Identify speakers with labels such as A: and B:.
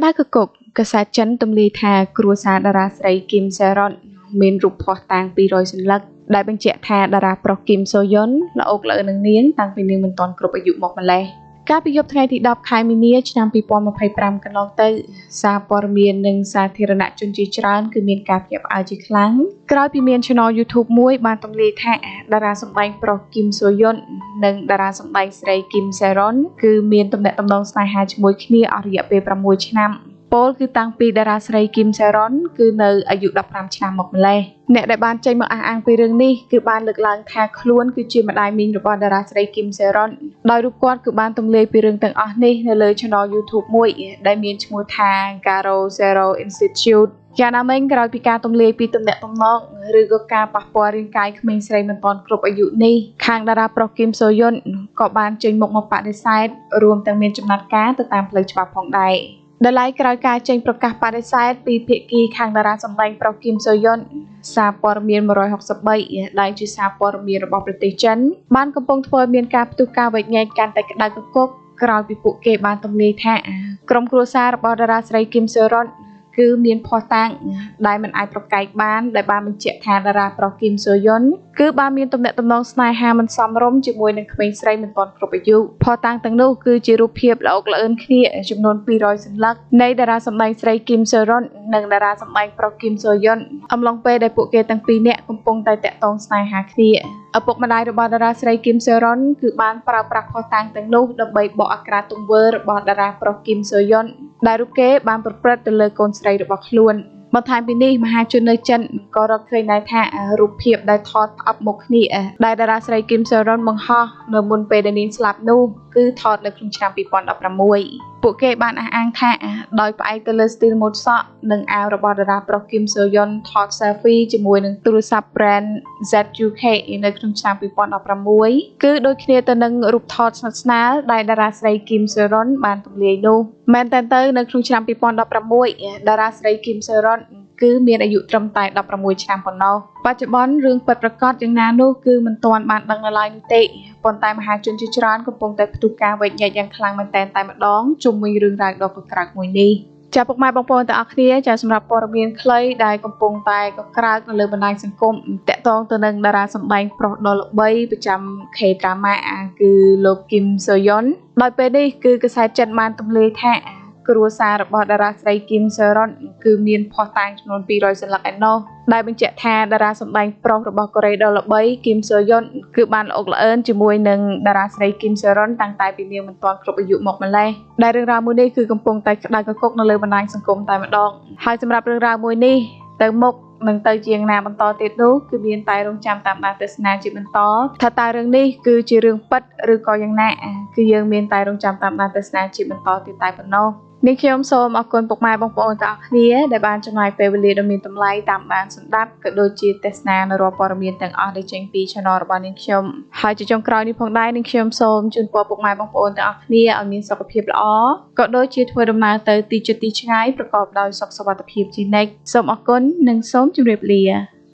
A: ដៅកកកសែតចិនទំលាយថាគ្រួសារតារាស្រីគីមសេរ៉ុនមានរូបភស្តុតាង200សន្លឹកដែលបញ្ជាក់ថាតារាប្រុសគីមសូយុនល្អោកល្អឿននឹងនាងតាំងពីនាងមិនទាន់គ្រប់អាយុមកម្លេះកាលពីយប់ថ្ងៃទី10ខែមីនាឆ្នាំ2025កន្លងទៅសារព័ត៌មាននិងសាធារណជនជាច្រើនគឺមានការភ្ញាក់ផ្អើលជាខ្លាំងក្រោយពីមាន Channel YouTube មួយបានទម្លាយថាតារាសម្ដែងប្រុសគីមសូយុននិងតារាសម្ដែងស្រីគីមសេរ៉ុនគឺមានទំនាក់ទំនងស្នេហាជាមួយគ្នាអស់រយៈពេល6ឆ្នាំពលគឺតាំងពីតារាស្រីគីមសេរ៉ុនគឺនៅអាយុ15ឆ្នាំមកម្លេះអ្នកដែលបានចេញមកអះអាងពីរឿងនេះគឺបានលើកឡើងថាខ្លួនគឺជាម្ដាយមីងរបស់តារាស្រីគីមសេរ៉ុនដោយរូបគាត់គឺបានទម្លាយពីរឿងទាំងអស់នេះនៅលើ Channel YouTube មួយដែលមានឈ្មោះថា Garo Zero Institute យ៉ាងណាមិញក្រោយពីការទម្លាយពីទំនាក់ទំនងឬក៏ការប៉ះពាល់រាងកាយក្មេងស្រីមិនទាន់គ្រប់អាយុនេះខាងតារាប្រុសគីមសូយុនក៏បានចេញមុខមកបដិសេធរួមទាំងមានចំណាត់ការទៅតាមផ្លូវច្បាប់ផងដែរដែលឡែកក្រោយការចេញប្រកាសបដិសេធពីភាគីខាងតារាសម្ដែងប្រុសគីមសូយុនសារព័ត៌មាន163ដែលជាសារព័ត៌មានរបស់ប្រទេសចិនបានកំពុងធ្វើមានការផ្ទុះការវែកញែកកាន់តែក្តៅគគុកក្រោយពីពួកគេបានទម្លាយថាក្រុមគ្រួសាររបស់តារាស្រីគីមសូរុនគឺមានភស្តុតាងដែលមិនអាចប្រកែកបានដែលបានបញ្ជាក់ថាតារាប្រុសគីមសូយុនគឺបានមានទំនាក់ទំនងស្នេហាមិនសមរម្យជាមួយនឹងក្មេងស្រីមិនទាន់គ្រប់អាយុភស្តុតាងទាំងនោះគឺជារូបភាពល្អោកល្អឿនគ្នាចំនួន200សន្លឹកនៃតារាសម្ដែងស្រីគីមសូរុននិងតារាសម្ដែងប្រុសគីមសូយុនអំឡុងពេលដែលពួកគេទាំងពីរនាក់កំពុងតែតាក់ទងស្នេហាគ្នាឪពុកម្ដាយរបស់តារាស្រីគីមសូរុនគឺបានប្រើប្រាស់ភស្តុតាងទាំងនោះដើម្បីបកអាក្រាតទង្វើរបស់តារាប្រុសគីមសូយុនដែលរូបគេបានប្រព្រឹត្តទៅលើកូនស្រីរបស់ខ្លួនបន្ថែមពីនេះមហាជននៅចិនក៏រកឃើញដែរថារូបភាពដែលថតផ្អឹបមុខគ្នាដែលតារាស្រីគីមសូរុនបង្ហោះនៅមុនពេលដែលនាងស្លាប់នោះគឺថតនៅក្នុងឆ្នាំ2016ពួកគេបានអះអាងថាដោយផ្អែកទៅលើស្ទីលម៉ូដសក់និងអាវរបស់តារាប្រុសគីមសូយុនថត selfie ជាមួយនឹងទូរស័ព្ទ brand ZUK នៅក្នុងឆ្នាំ2016គឺដូចគ្នាទៅនឹងរូបថតស្និទ្ធស្នាលដែលតារាស្រីគីមសូរុនបានទម្លាយនោះមែនតើនៅក្នុងឆ្នាំ2016តារាស្រីគីមសូរុនគឺមានអាយុត្រឹមតែ16ឆ្នាំប៉ុណ្ណោះបច្ចុប្បន្នរឿងពិតប្រាកដយ៉ាងណានោះគឺមិនទាន់បានដឹងនៅឡើយនោះទេប៉ុន្តែមហាជនជាច្រើនកំពុងតែផ្ទុះការវែកញែកយ៉ាងខ្លាំងមែនទែនតែម្ដងជុំវិញរឿងរ៉ាវដ៏កក្រើកមួយនេះចាពុកម៉ែបងប្អូនទាំងអស់គ្នាចាសម្រាប់ព័ត៌មានខ្លីដែលកំពុងតែកក្រើកនៅលើបណ្ដាញសង្គមតាក់ទងទៅនឹងតារាសម្ដែងប្រុសដ៏ល្បីប្រចាំ K-drama គឺលោកគីមសូយុនដោយពេលនេះគឺកាសែតចិនបានទម្លាយថាគ្រួសាររបស់តារាស្រីគីមសូរុនគឺមានភស្តុតាងចំនួន200សន្លឹកឯណោះដែលបញ្ជាក់ថាតារាសម្ដែងប្រុសរបស់កូរ៉េដ៏ល្បីគីមសូយុនគឺបានល្អោកល្អឿនជាមួយនឹងតារាស្រីគីមសូរុនតាំងតែពីនាងមិនទាន់គ្រប់អាយុមកម្លេះដែលរឿងរ៉ាវមួយនេះគឺកំពុងតែក្តៅគគុកនៅលើបណ្ដាញសង្គមតែម្ដងហើយសម្រាប់រឿងរ៉ាវមួយនេះទៅមុខនឹងទៅជាយ៉ាងណាបន្តទៀតនោះគឺមានតែរងចាំតាមដានទស្សនាជាបន្តថាតើរឿងនេះគឺជារឿងពិតឬក៏យ៉ាងណាគឺយើងមានតែរងចាំតាមដានទស្សនាជាបន្តទៀតតែប៉ុណ្ណោះនេះខ្ញុំសូមអរគុណពុកម៉ែបងប្អូនទាំងអស់គ្នាដែលបានចំណាយពេលវេលាដ៏មានតម្លៃតាមដានស្ដាប់ក៏ដូចជាទស្សនានៅរាល់ព័ត៌មានទាំងអស់ដែលចេញពី Channel របស់នាងខ្ញុំហើយជាចុងក្រោយនេះផងដែរនាងខ្ញុំសូមជូនពរពុកម៉ែបងប្អូនទាំងអស់គ្នាឲ្យមានសុខភាពល្អក៏ដូចជាធ្វើដំណើរទៅទីជិតទីឆ្ងាយប្រកបដោយសុខសុវត្ថិភាពជានិច្ចសូមអរគុណនិងសូមជម្រាបលា